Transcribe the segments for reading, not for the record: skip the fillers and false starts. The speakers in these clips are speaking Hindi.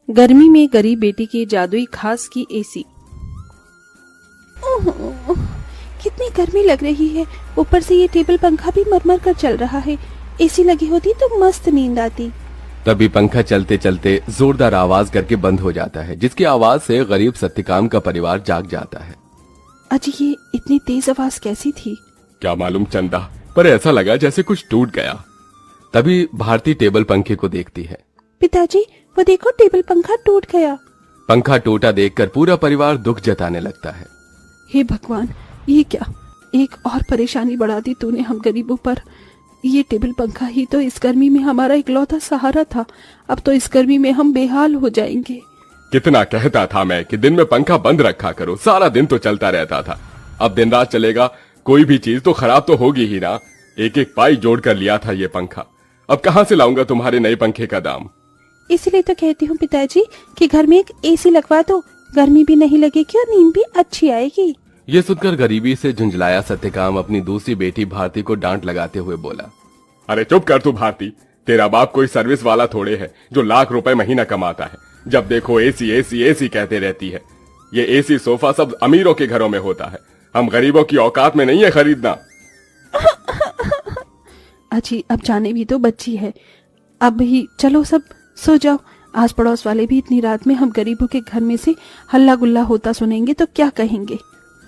गर्मी में गरीब बेटी की जादुई खास की एसी। ओह, कितनी गर्मी लग रही है। ऊपर से ये टेबल पंखा भी मरमर कर चल रहा है। एसी लगी होती तो मस्त नींद आती। तभी पंखा चलते चलते जोरदार आवाज करके बंद हो जाता है, जिसकी आवाज से गरीब सत्यकाम का परिवार जाग जाता है। अजी ये इतनी तेज आवाज कैसी थी? क्या मालूम चंदा, पर ऐसा लगा जैसे कुछ टूट गया। तभी भारती टेबल पंखे को देखती है। पिताजी वो देखो, टेबल पंखा टूट गया। पंखा टूटा देखकर पूरा परिवार दुख जताने लगता है। हे भगवान, ये क्या, एक और परेशानी बढ़ा दी तूने हम गरीबों पर। ये टेबल पंखा ही तो इस गर्मी में हमारा इकलौता सहारा था। अब तो इस गर्मी में हम बेहाल हो जाएंगे। कितना कहता था मैं कि दिन में पंखा बंद रखा करो, सारा दिन तो चलता रहता था। अब दिन रात चलेगा, कोई भी चीज तो खराब तो होगी ही ना। एक एक पाई जोड़ कर लिया था ये पंखा, अब कहाँ से लाऊंगा तुम्हारे नए पंखे का दाम। इसीलिए तो कहती हूँ पिताजी कि घर में एक एसी लगवा दो, गर्मी भी नहीं लगेगी और नींद भी अच्छी आएगी। ये सुनकर गरीबी से झुंझलाया सत्यकाम अपनी दूसरी बेटी भारती को डांट लगाते हुए बोला, अरे चुप कर तू भारती, तेरा बाप कोई सर्विस वाला थोड़े है जो लाख रुपए महीना कमाता है। जब देखो एसी एसी एसी कहते रहती है। ये एसी सोफा सब अमीरों के घरों में होता है, हम गरीबों की औकात में नहीं है खरीदना। अजी अब जाने भी तो बच्ची है। अब ही चलो सब सो जाओ। आस पड़ोस वाले भी इतनी रात में हम गरीबों के घर में से हल्ला गुल्ला होता सुनेंगे तो क्या कहेंगे।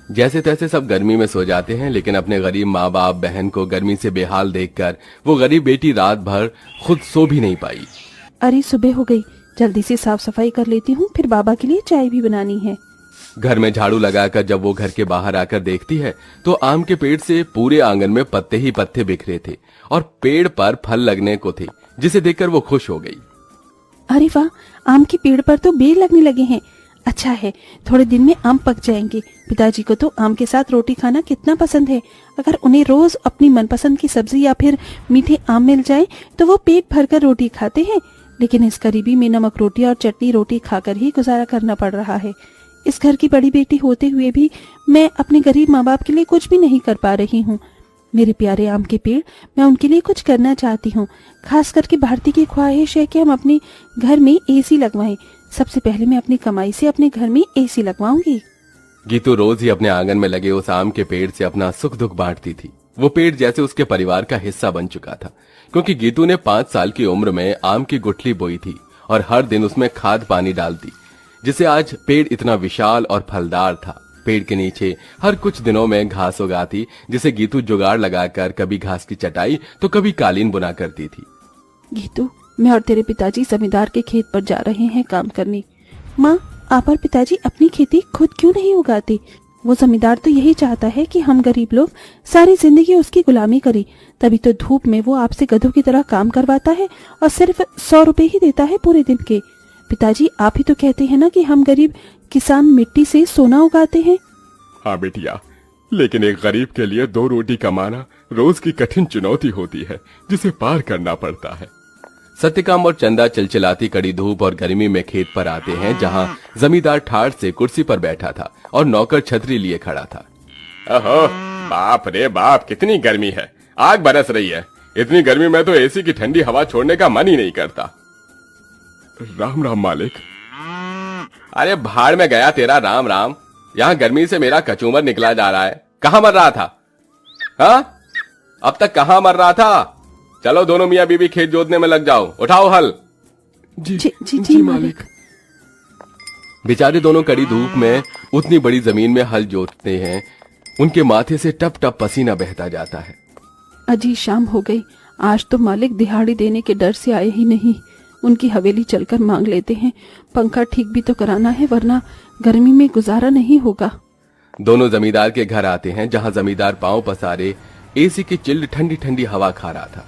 जैसे तैसे सब गर्मी में सो जाते हैं, लेकिन अपने गरीब माँ बाप बहन को गर्मी से बेहाल देखकर वो गरीब बेटी रात भर खुद सो भी नहीं पाई। अरे सुबह हो गई, जल्दी से साफ सफाई कर लेती हूँ, फिर बाबा के लिए चाय भी बनानी है। घर में झाड़ू लगाकर जब वो घर के बाहर आकर देखती है तो आम के पेड़ से पूरे आंगन में पत्ते ही पत्ते बिखरे थे और पेड़ पर फल लगने को थे, जिसे देखकर वो खुश हो गई। अरे वाह, आम के पेड़ पर तो बेर लगने लगे हैं। अच्छा है, थोड़े दिन में आम पक जाएंगे। पिताजी को तो आम के साथ रोटी खाना कितना पसंद है। अगर उन्हें रोज अपनी मनपसंद की सब्जी या फिर मीठे आम मिल जाए तो वो पेट भरकर रोटी खाते हैं। लेकिन इस गरीबी में नमक रोटी और चटनी रोटी खाकर ही गुजारा करना पड़ रहा है। इस घर की बड़ी बेटी होते हुए भी मैं अपने गरीब माँ बाप के लिए कुछ भी नहीं कर पा रही हूँ। मेरे प्यारे आम के पेड़, मैं उनके लिए कुछ करना चाहती हूँ। खास करके भारती की ख्वाहिश है कि हम अपने घर में एसी लगवाएं। सबसे पहले मैं अपनी कमाई से अपने घर में एसी लगवाऊंगी। गीतू रोज ही अपने आंगन में लगे उस आम के पेड़ से अपना सुख दुख बांटती थी। वो पेड़ जैसे उसके परिवार का हिस्सा बन चुका था, क्योंकि गीतू ने 5 साल की उम्र में आम की गुठली बोई थी और हर दिन उसमें खाद पानी डालती, जिससे आज पेड़ इतना विशाल और फलदार था। पेड़ के नीचे हर कुछ दिनों में घास उगाती, जिसे गीतू जुगाड़ लगाकर कभी घास की चटाई तो कभी कालीन बुना करती थी। गीतू, मैं और तेरे पिताजी जमींदार के खेत पर जा रहे हैं काम करने। माँ, आप और पिताजी अपनी खेती खुद क्यों नहीं उगाते? वो जमींदार तो यही चाहता है कि हम गरीब लोग सारी जिंदगी उसकी गुलामी करें। तभी तो धूप में वो आपसे गधों की तरह काम करवाता है और सिर्फ 100 रुपए ही देता है पूरे दिन के। पिताजी, आप ही तो कहते हैं ना कि हम गरीब किसान मिट्टी से सोना उगाते हैं। हाँ बेटिया, लेकिन एक गरीब के लिए 2 रोटी कमाना रोज की कठिन चुनौती होती है, जिसे पार करना पड़ता है। सत्यकाम और चंदा चिलचिलाती कड़ी धूप और गर्मी में खेत पर आते हैं, जहाँ जमींदार ठाठ से कुर्सी पर बैठा था और नौकर छतरी लिए खड़ा था। ओहो, बाप रे बाप, कितनी गर्मी है, आग बरस रही है। इतनी गर्मी में तो एसी की ठंडी हवा छोड़ने का मन ही नहीं करता। राम राम मालिक। अरे भाड़ में गया तेरा राम राम, यहाँ गर्मी से मेरा कचूमर निकला जा रहा है। कहाँ मर रहा था? हाँ, अब तक कहाँ मर रहा था? चलो दोनों मियाँ बीबी खेत जोतने में लग जाओ, उठाओ हल। जी मालिक। बेचारे दोनों कड़ी धूप में उतनी बड़ी जमीन में हल जोतते हैं, उनके माथे से टप टप पसीना बहता जाता है। अजी शाम हो गई, आज तो मालिक दिहाड़ी देने के डर से आए ही नहीं। उनकी हवेली चलकर मांग लेते हैं। पंखा ठीक भी तो कराना है, वरना गर्मी में गुजारा नहीं होगा। दोनों जमींदार के घर आते हैं, जहाँ जमींदार पांव पसारे एसी की चिल्ड ठंडी ठंडी हवा खा रहा था।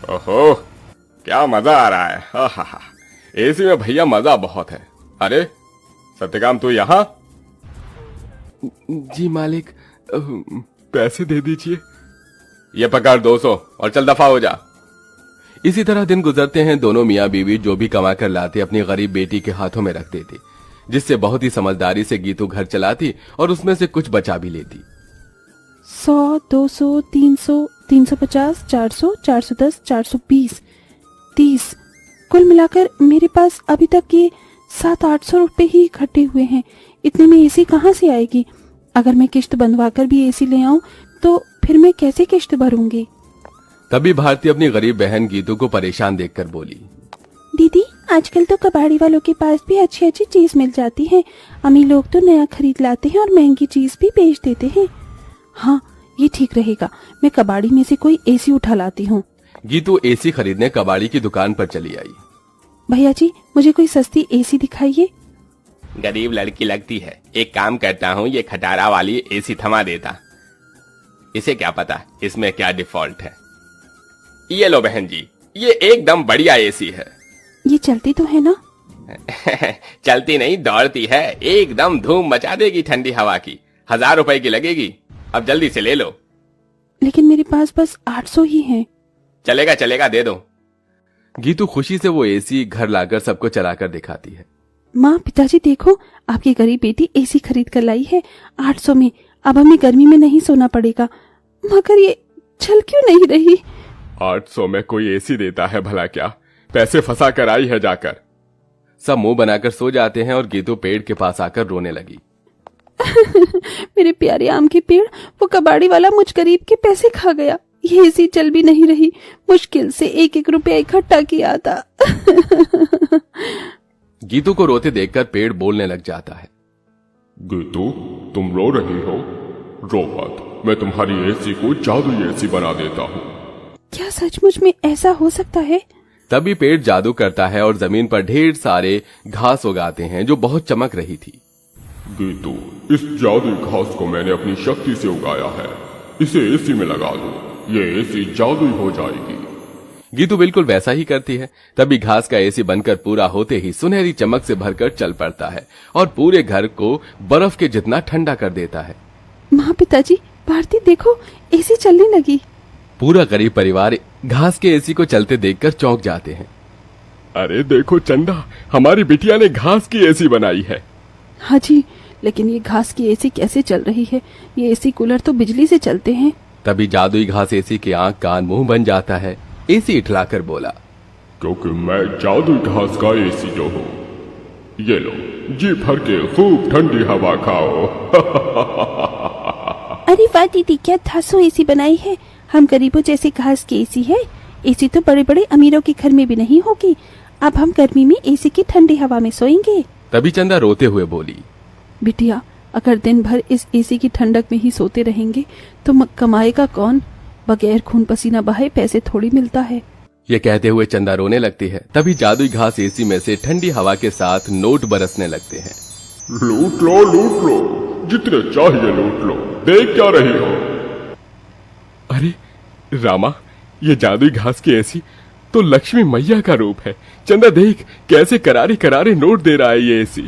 ओहो, क्या मजा आ रहा है। एसी में भैया मजा बहुत है। अरे सत्यकाम, तू यहाँ? जी मालिक, पैसे दे दीजिए। ये पकड़ 200 और चल दफा हो जा। इसी तरह दिन गुजरते हैं। दोनों मियाँ बीवी जो भी कमा कर लाते अपनी गरीब बेटी के हाथों में रख देते, जिससे बहुत ही समझदारी से गीतू घर चलाती और उसमें से कुछ बचा भी लेती। 100, 200, 300, 350, 400, 410, 420, 30। कुल मिलाकर मेरे पास अभी तक ये 700-800 रुपए ही इकट्ठे हुए हैं। इतने में एसी कहाँ से आएगी? अगर मैं किश्त बंधवाकर भी एसी ले आऊं तो फिर मैं कैसे किश्त भरूंगी? तभी भारती अपनी गरीब बहन गीतू को परेशान देखकर बोली, दीदी, आजकल तो कबाड़ी वालों के पास भी अच्छी अच्छी चीज मिल जाती है। अमीर लोग तो नया खरीद लाते हैं और महंगी चीज भी बेच देते हैं। हाँ, ये ठीक रहेगा। मैं कबाड़ी में से कोई एसी उठा लाती हूँ। गीतू एसी खरीदने कबाड़ी की दुकान पर चली आई। भैया जी, मुझे कोई सस्ती एसी दिखाइए। गरीब लड़की लगती है, एक काम करता हूँ, ये खटारा वाली एसी थमा देता। इसे क्या पता इसमें क्या डिफॉल्ट है। ये लो बहन जी, ये एकदम बढ़िया एसी है। ये चलती तो है ना? चलती नहीं, दौड़ती है। एकदम धूम मचा देगी ठंडी हवा की। 1000 रुपए की लगेगी। अब जल्दी से ले लो। लेकिन मेरे पास बस 800 ही हैं। चलेगा चलेगा, दे दो। गीतू खुशी से वो एसी घर लाकर सबको चलाकर दिखाती है। माँ, पिताजी देखो, आपकी गरीब बेटी एसी खरीद कर लाई है 800 में। अब हमें गर्मी में नहीं सोना पड़ेगा। मगर ये चल क्यों नहीं रही? 800 में कोई एसी देता है भला क्या? पैसे फंसा कर आई है जाकर। सब मुंह बनाकर सो जाते हैं और गीतू पेड़ के पास आकर रोने लगी। मेरे प्यारे आम के पेड़, वो कबाड़ी वाला मुझ गरीब के पैसे खा गया। ये एसी चल भी नहीं रही। मुश्किल से 1-1 रुपया इकट्ठा किया था। गीतू को रोते देखकर पेड़ बोलने लग जाता है। गीतू, तुम रो रही हो? रो मत, मैं तुम्हारी एसी को जादुई एसी बना देता हूँ। क्या सचमुच में ऐसा हो सकता है? तभी पेड़ जादू करता है और जमीन पर ढेर सारे घास उगाते हैं जो बहुत चमक रही थी। गीतू, इस जादुई घास को मैंने अपनी शक्ति से उगाया है। इसे एसी में लगा दो, ये एसी जादुई हो जाएगी। गीतू बिल्कुल वैसा ही करती है। तभी घास का एसी बनकर पूरा होते ही सुनहरी चमक से भरकर चल पड़ता है और पूरे घर को बर्फ के जितना ठंडा कर देता है। माँ, पिताजी, भारती देखो, एसी चलने लगी। पूरा गरीब परिवार घास के एसी को चलते देखकर चौंक जाते हैं। अरे देखो चंदा, हमारी बिटिया ने घास की एसी बनाई है। हाँ जी, लेकिन ये घास की एसी कैसे चल रही है? ये एसी कूलर तो बिजली से चलते हैं। तभी जादुई घास एसी के आंख कान मुंह बन जाता है। एसी इठलाकर बोला, क्योंकि मैं जादुई घास का एसी जो हूँ। ये लो, जी भर के खूब ठंडी हवा खाओ। अरे वाह दीदी, क्या धांसू एसी बनाई है। हम गरीबों जैसे घास की एसी है। एसी तो बड़े बड़े अमीरों के घर में भी नहीं होगी। अब हम गर्मी में एसी की ठंडी हवा में सोएंगे। तभी चंदा रोते हुए बोली, बिटिया, अगर दिन भर इस एसी की ठंडक में ही सोते रहेंगे तो कमाएगा कौन? बगैर खून पसीना बहाए पैसे थोड़ी मिलता है। ये कहते हुए चंदा रोने लगती है। तभी जादुई घास एसी में से ठंडी हवा के साथ नोट बरसने लगते हैं। लूट लो, लूट लो, जितने चाहिए लूट लो। देख क्या रही हो? अरे रामा, ये जादुई घास की एसी तो लक्ष्मी मैया का रूप है। चंदा देख, कैसे करारे करारे नोट दे रहा है ये एसी।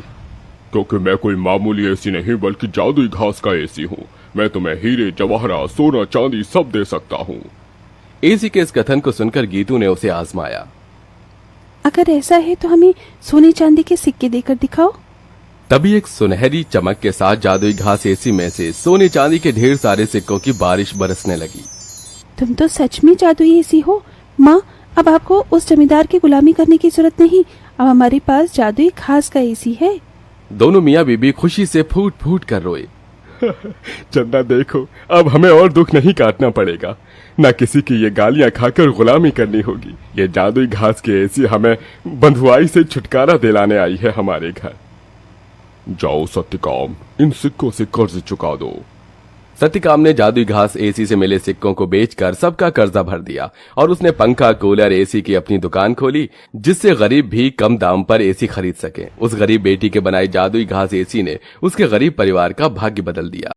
क्योंकि मैं कोई मामूली एसी नहीं बल्कि जादुई घास का एसी हूँ। मैं तुम्हें हीरे जवाहरात सोना चांदी सब दे सकता हूँ। एसी के इस कथन को सुनकर गीतू ने उसे आजमाया। अगर ऐसा है तो हमें सोने चांदी के सिक्के देकर दिखाओ। तभी एक सुनहरी चमक के साथ जादुई घास एसी में से सोने चांदी के ढेर सारे सिक्कों की बारिश बरसने लगी। तुम तो सच में जादुई एसी हो। माँ, अब आपको उस जमींदार की गुलामी करने की जरूरत नहीं। अब हमारे पास जादुई घास का एसी है। दोनों मियाँ बीबी खुशी से फूट फूट कर रोए। चंदा देखो, अब हमें और दुख नहीं काटना पड़ेगा। ना किसी की ये गालियां खाकर गुलामी करनी होगी। ये जादुई घास की एसी हमें बंधुआई से छुटकारा दिलाने आई है हमारे घर। जाओ सत्यकाम, इन सिक्कों से कर्ज चुका दो। सत्यकाम ने जादुई घास एसी से मिले सिक्कों को बेचकर सबका कर्जा भर दिया और उसने पंखा, कूलर, एसी की अपनी दुकान खोली, जिससे गरीब भी कम दाम पर एसी खरीद सके। उस गरीब बेटी के बनाई जादुई घास एसी ने उसके गरीब परिवार का भाग्य बदल दिया।